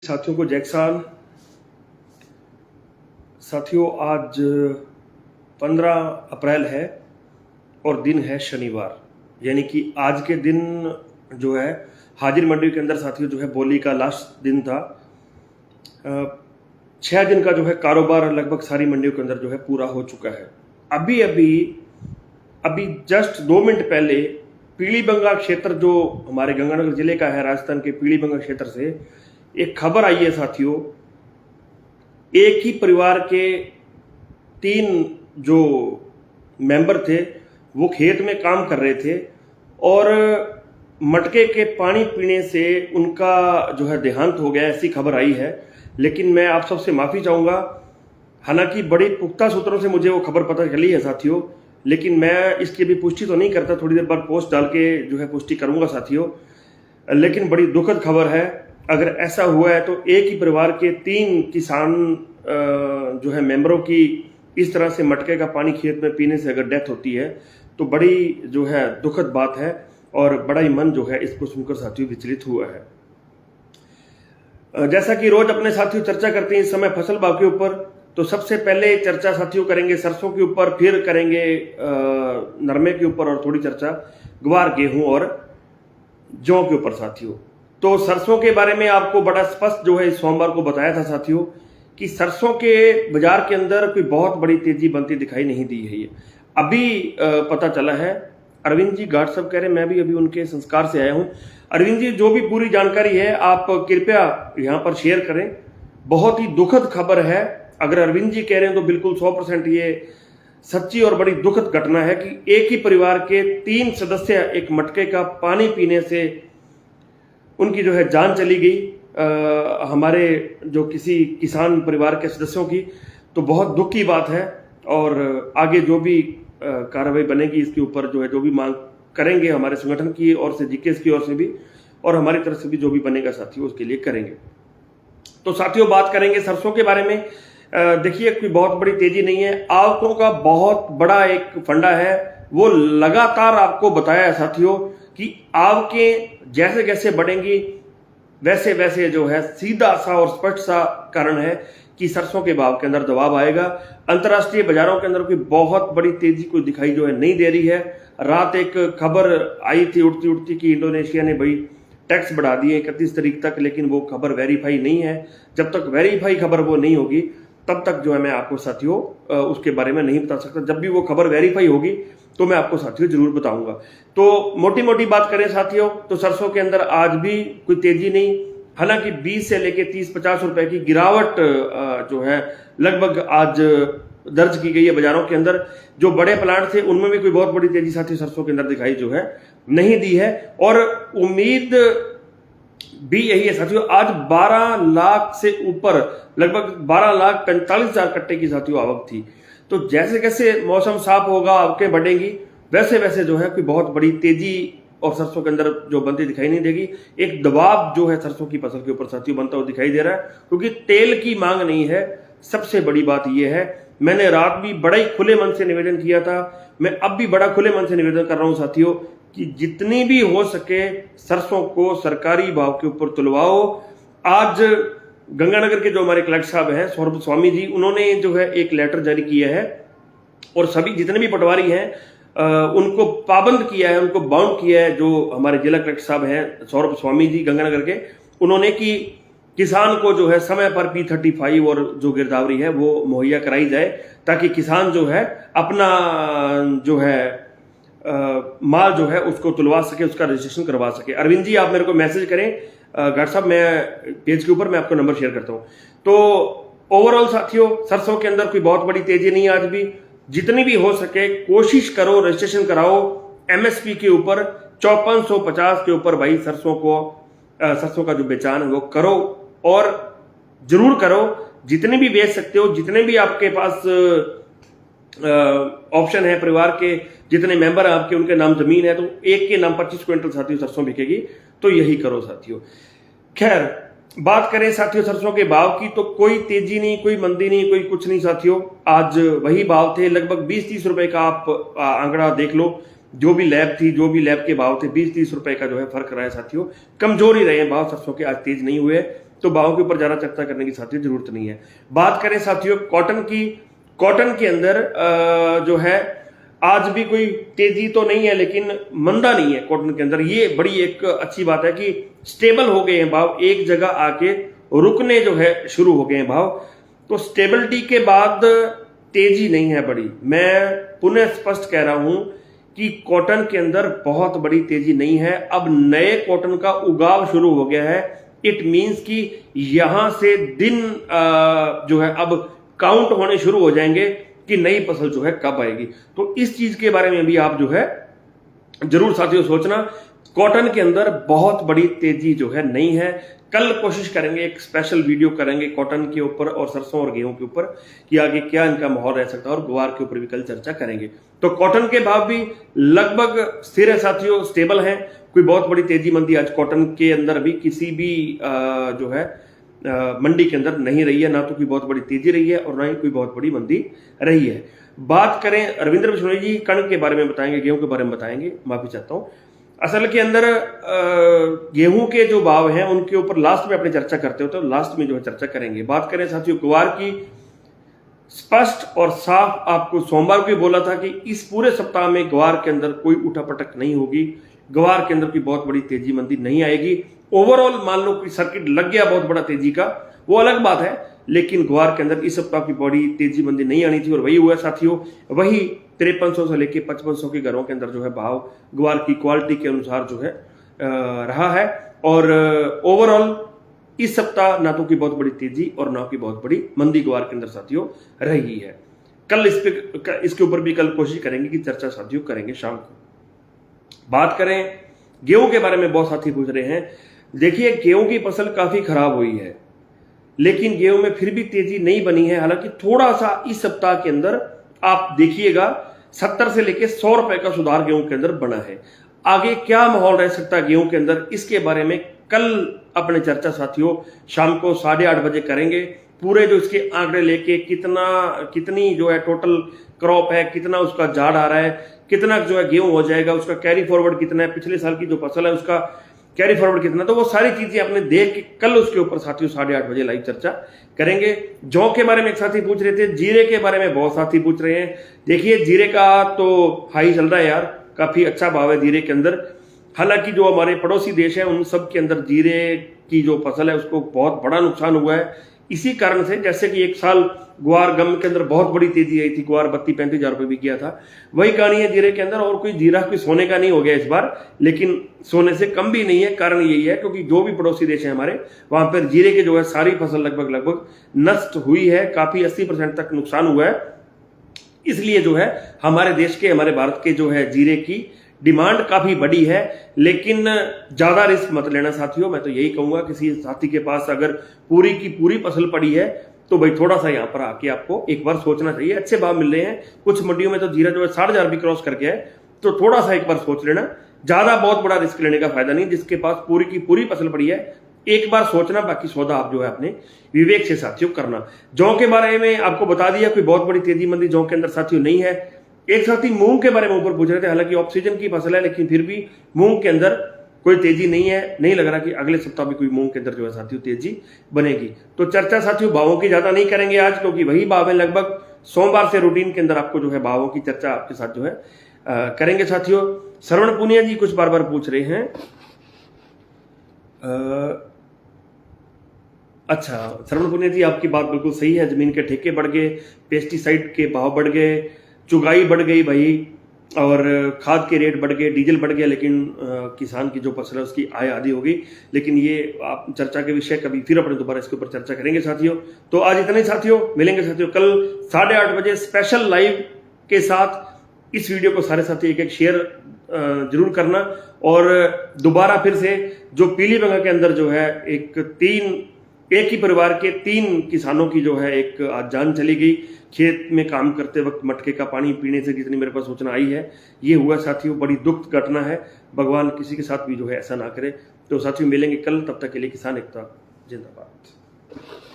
साथियों को जैक्सान। साथियों आज 15 अप्रैल है और दिन है शनिवार, यानी कि आज के दिन जो है हाजिर मंडी के अंदर साथियों जो है बोली का लास्ट दिन था। 6 दिन का जो है कारोबार लगभग सारी मंडियों के अंदर जो है पूरा हो चुका है। अभी जस्ट 2 मिनट पहले पीलीबंगा क्षेत्र जो हमारे गंगानगर जिले का है, राजस्थान के पीलीबंगा क्षेत्र से एक खबर आई है साथियों। एक ही परिवार के 3 जो मेंबर थे वो खेत में काम कर रहे थे और मटके के पानी पीने से उनका जो है देहांत हो गया, ऐसी खबर आई है। लेकिन मैं आप सबसे माफ़ी चाहूँगा, हालांकि बड़ी पुख्ता सूत्रों से मुझे वो खबर पता चली है साथियों, लेकिन मैं इसकी भी पुष्टि तो नहीं करता, थोड़ी देर बाद पोस्ट डाल के जो है पुष्टि करूँगा साथियों। लेकिन बड़ी दुखद खबर है। अगर ऐसा हुआ है तो एक ही परिवार के 3 किसान जो है मेंबरों की इस तरह से मटके का पानी खेत में पीने से अगर डेथ होती है तो बड़ी जो है दुखद बात है और बड़ा ही मन जो है इसको सुनकर साथियों विचलित हुआ है। जैसा कि रोज अपने साथियों चर्चा करते हैं इस समय फसल भाव के ऊपर, तो सबसे पहले चर्चा साथियों करेंगे सरसों के ऊपर, फिर करेंगे नरमे के ऊपर और थोड़ी चर्चा ग्वार, गेहूं और जौ के ऊपर साथियों। तो सरसों के बारे में आपको बड़ा स्पष्ट जो है इस सोमवार को बताया था साथियों कि सरसों के बाजार के अंदर कोई बहुत बड़ी तेजी बनती दिखाई नहीं दी है। ये अभी पता चला है। अरविंद जी घाट साहब कह रहे हैं, मैं भी अभी उनके संस्कार से आया हूं। अरविंद जी जो भी पूरी जानकारी है आप कृपया यहाँ पर शेयर करें। बहुत ही दुखद खबर है। अगर अरविंद जी कह रहे हैं तो बिल्कुल 100% ये सच्ची और बड़ी दुखद घटना है कि एक ही परिवार के 3 सदस्य एक मटके का पानी पीने से उनकी जो है जान चली गई। हमारे जो किसी किसान परिवार के सदस्यों की, तो बहुत दुख की बात है। और आगे जो भी कार्रवाई बनेगी इसके ऊपर जो है जो भी मांग करेंगे हमारे संगठन की ओर से, जीकेएस की ओर से भी और हमारी तरफ से भी जो भी बनेगा साथियों उसके लिए करेंगे। तो साथियों बात करेंगे सरसों के बारे में। देखिए कोई बहुत बड़ी तेजी नहीं है। आवकों का बहुत बड़ा एक फंडा है, वो लगातार आपको बताया है साथियों कि आवकें जैसे जैसे बढ़ेंगी वैसे वैसे जो है सीधा सा और स्पष्ट सा कारण है कि सरसों के भाव के अंदर दबाव आएगा। अंतर्राष्ट्रीय बाजारों के अंदर कोई बहुत बड़ी तेजी कोई दिखाई जो है नहीं दे रही है। रात एक खबर आई थी उड़ती उड़ती कि इंडोनेशिया ने भाई टैक्स बढ़ा दिए 31 तारीख तक, लेकिन वो खबर वेरीफाई नहीं है। जब तक वेरीफाई खबर वो नहीं होगी तब तक जो है मैं आपको साथियों उसके बारे में नहीं बता सकता। जब भी वो खबर वेरीफाई होगी तो मैं आपको साथियों जरूर बताऊंगा। तो मोटी मोटी बात करें साथियों तो सरसों के अंदर आज भी कोई तेजी नहीं, हालांकि 20 से लेके 30-50 रुपए की गिरावट जो है लगभग आज दर्ज की गई है बाजारों के अंदर। जो बड़े प्लांट थे उनमें भी कोई बहुत बड़ी तेजी साथियों सरसों के अंदर दिखाई जो है नहीं दी है। और उम्मीद भी यही है साथियों, आज 12 लाख से ऊपर लगभग 12,45,000 कट्टे की साथियों आवक थी। तो जैसे जैसे मौसम साफ होगा, आवकें बढ़ेंगी, वैसे वैसे जो है कोई बहुत बड़ी तेजी और सरसों के अंदर जो बनती दिखाई नहीं देगी। एक दबाव जो है सरसों की फसल के ऊपर साथियों बनता हुआ दिखाई दे रहा है, क्योंकि तेल की मांग नहीं है। सबसे बड़ी बात यह है, मैंने रात भी बड़ा ही खुले मन से निवेदन किया था, मैं अब भी बड़ा खुले मन से निवेदन कर रहा हूं साथियों कि जितनी भी हो सके सरसों को सरकारी भाव के ऊपर तुलवाओ। आज गंगानगर के जो हमारे कलेक्टर साहब हैं सौरभ स्वामी जी, उन्होंने जो है एक लेटर जारी किया है और सभी जितने भी पटवारी हैं उनको पाबंद किया है, उनको बाउंड किया है। जो हमारे जिला कलेक्टर साहब हैं सौरभ स्वामी जी गंगानगर के, उन्होंने कि किसान को जो है समय पर P35 और जो गिरदावरी है वो मुहैया कराई जाए, ताकि किसान जो है अपना जो है माल जो है उसको तुलवा सके, उसका रजिस्ट्रेशन करवा सके। अरविंद जी आप मेरे को मैसेज करें घाट साहब, मैं पेज के ऊपर मैं आपको नंबर शेयर करता हूं। तो ओवरऑल साथियों सरसों के अंदर कोई बहुत बड़ी तेजी नहीं है। आज भी जितनी भी हो सके कोशिश करो, रजिस्ट्रेशन कराओ MSP के ऊपर 5450 के ऊपर भाई सरसों का जो बेचान है वो करो और जरूर करो। जितने भी बेच सकते हो, जितने भी आपके पास ऑप्शन है, परिवार के जितने मेंबर हैं आपके उनके नाम जमीन है, तो एक के नाम 25 क्विंटल साथियों सरसों बिकेगी, तो यही करो साथियों। खैर बात करें साथियों सरसों के भाव की, तो कोई तेजी नहीं, कोई मंदी नहीं, कोई कुछ नहीं साथियों। आज वही भाव थे, लगभग 20-30 रुपए का आप आंकड़ा देख लो। जो भी लैब थी, जो भी लैब के भाव थे, 20-30 रुपए का जो है फर्क रहा है साथियों। कमजोरी रहे हैं भाव सरसों के, आज तेज नहीं हुए। तो भावों के ऊपर ज़्यादा चर्चा करने की साथियों जरूरत नहीं है। बात करें साथियों कॉटन की, कॉटन के अंदर जो है आज भी कोई तेजी तो नहीं है, लेकिन मंदा नहीं है कॉटन के अंदर। ये बड़ी एक अच्छी बात है कि स्टेबल हो गए हैं भाव, एक जगह आके रुकने जो है शुरू हो गए हैं भाव। तो स्टेबिलिटी के बाद तेजी नहीं है बड़ी। मैं पुनः स्पष्ट कह रहा हूं कि कॉटन के अंदर बहुत बड़ी तेजी नहीं है। अब नए कॉटन का उगाव शुरू हो गया है। इट मीन्स कि यहां से दिन जो है अब काउंट होने शुरू हो जाएंगे कि नई फसल जो है कब आएगी। तो इस चीज के बारे में भी आप जो है जरूर साथियों सोचना। कॉटन के अंदर बहुत बड़ी तेजी जो है नहीं है। कल कोशिश करेंगे, एक स्पेशल वीडियो करेंगे कॉटन के ऊपर और सरसों और गेहूं के ऊपर कि आगे क्या इनका माहौल रह सकता है, और गुवार के ऊपर भी कल चर्चा करेंगे। तो कॉटन के भाव भी लगभग स्थिर है साथियों, स्टेबल है। कोई बहुत बड़ी तेजी मंदी आज कॉटन के अंदर भी किसी भी जो है मंडी के अंदर नहीं रही है। ना तो कोई बहुत बड़ी तेजी रही है और ना ही कोई बहुत बड़ी मंदी रही है। बात करें रविंद्र बिश्नोई जी कणक के बारे में बताएंगे, गेहूं के बारे में बताएंगे। माफी चाहता हूं, असल के अंदर गेहूं के जो भाव हैं उनके ऊपर लास्ट में अपनी चर्चा करते हो, तो लास्ट में जो है चर्चा करेंगे। बात करें साथियों गुवार की, स्पष्ट और साफ आपको सोमवार को भी बोला था कि इस पूरे सप्ताह में ग्वार के अंदर कोई उठापटक नहीं होगी, ग्वार के अंदर कोई बहुत बड़ी तेजी मंदी नहीं आएगी। ओवरऑल मान लो कोई सर्किट लग गया बहुत बड़ा तेजी का, वो अलग बात है, लेकिन ग्वार के अंदर इस सप्ताह की बड़ी तेजी मंदी नहीं आनी थी और वही हुआ साथियों। वही 5300 से लेके 5500 के घरों के अंदर जो है भाव ग्वार की क्वालिटी के अनुसार जो है रहा है। और ओवरऑल इस सप्ताह ना तो की बहुत बड़ी तेजी और ना की बहुत बड़ी मंदी ग्वार के अंदर साथियों रही है। कल इसके ऊपर भी कल कोशिश करेंगे कि चर्चा साथियों करेंगे शाम को। बात करें गेहूं के बारे में, बहुत साथी पूछ रहे हैं। देखिए गेहूं की फसल काफी खराब हुई है, लेकिन गेहूं में फिर भी तेजी नहीं बनी है। हालांकि थोड़ा सा इस सप्ताह के अंदर आप देखिएगा 70 से लेके 100 रुपए का सुधार गेहूं के अंदर बना है। आगे क्या माहौल रह सकता है गेहूं के अंदर, इसके बारे में कल अपने चर्चा साथियों शाम को 8:30 बजे करेंगे। पूरे जो इसके आंकड़े लेके कितनी जो है टोटल क्रॉप है, कितना उसका झाड़ आ रहा है, कितना जो है गेहूं हो जाएगा, उसका कैरी फॉरवर्ड कितना है, पिछले साल की जो फसल है उसका कैरी फॉरवर्ड कितना, तो वो सारी चीजें आपने देख के कल उसके ऊपर साथियों 8:30 बजे लाइव चर्चा करेंगे। जौ के बारे में एक साथी पूछ रहे थे, जीरे के बारे में बहुत साथी पूछ रहे हैं। देखिए जीरे का तो हाई चल रहा है यार, काफी अच्छा भाव है जीरे के अंदर। हालांकि जो हमारे पड़ोसी देश है उन सब के अंदर जीरे की जो फसल है उसको बहुत बड़ा नुकसान हुआ है। इसी कारण से जैसे कि एक साल ग्वार गम के अंदर बहुत बड़ी तेजी आई थी, ग्वार 32-35 हजार रुपए भी किया था, वही कहानी है जीरे के अंदर। और कोई जीरा कोई सोने का नहीं हो गया इस बार, लेकिन सोने से कम भी नहीं है। कारण यही है क्योंकि जो भी पड़ोसी देश है हमारे, वहां पर जीरे के जो है सारी फसल लगभग नष्ट हुई है, काफी 80% तक नुकसान हुआ है। इसलिए जो है हमारे देश के, हमारे भारत के जो है जीरे की डिमांड काफी बड़ी है। लेकिन ज्यादा रिस्क मत लेना साथियों, मैं तो यही कहूंगा किसी साथी के पास अगर पूरी की पूरी फसल पड़ी है तो भाई थोड़ा सा यहाँ पर आके आपको एक बार सोचना चाहिए। अच्छे भाव मिल रहे हैं, कुछ मंडियों में तो जीरा जो है 60,000 भी क्रॉस कर गया है, तो थोड़ा सा एक बार सोच लेना। ज्यादा बहुत बड़ा रिस्क लेने का फायदा नहीं। जिसके पास पूरी की पूरी फसल पड़ी है एक बार सोचना, बाकी सौदा आप जो है अपने विवेक से साथियों करना। जौ के बारे में आपको बता दिया, कोई बहुत बड़ी तेजी मंदी जौ के अंदर साथियों नहीं है। एक साथी मूंग के बारे में ऊपर पूछ रहे थे, हालांकि ऑफ सीजन की फसल है लेकिन फिर भी मूंग के अंदर कोई तेजी नहीं है। नहीं लग रहा कि अगले सप्ताह भी कोई मूंग के अंदर जो है साथियों तेजी बनेगी। तो चर्चा साथियों भावों की ज्यादा नहीं करेंगे आज, क्योंकि वही भाव है लगभग सोमवार से रूटीन के अंदर आपको जो है भावों की चर्चा आपके साथ जो है करेंगे साथियों। श्रवण पुनिया जी कुछ बार बार पूछ रहे हैं। अच्छा श्रवण पुनिया जी, आपकी बात बिल्कुल सही है। जमीन के ठेके बढ़ गए, पेस्टिसाइड के भाव बढ़ गए, चुगाई बढ़ गई भाई, और खाद के रेट बढ़ गए, डीजल बढ़ गया, लेकिन किसान की जो फसल है उसकी आय आधी हो गई। लेकिन ये आप चर्चा के विषय कभी फिर अपने दोबारा इसके ऊपर चर्चा करेंगे साथियों। तो आज इतने साथियों, मिलेंगे साथियों कल 8:30 बजे स्पेशल लाइव के साथ। इस वीडियो को सारे साथी एक शेयर जरूर करना। और दोबारा फिर से जो पीलीभंगा के अंदर जो है एक ही परिवार के 3 किसानों की जो है एक आज जान चली गई खेत में काम करते वक्त मटके का पानी पीने से, जितनी मेरे पास सूचना आई है ये हुआ साथियों। बड़ी दुख घटना है, भगवान किसी के साथ भी जो है ऐसा ना करे। तो साथियों मिलेंगे कल, तब तक के लिए किसान एकता जिंदाबाद।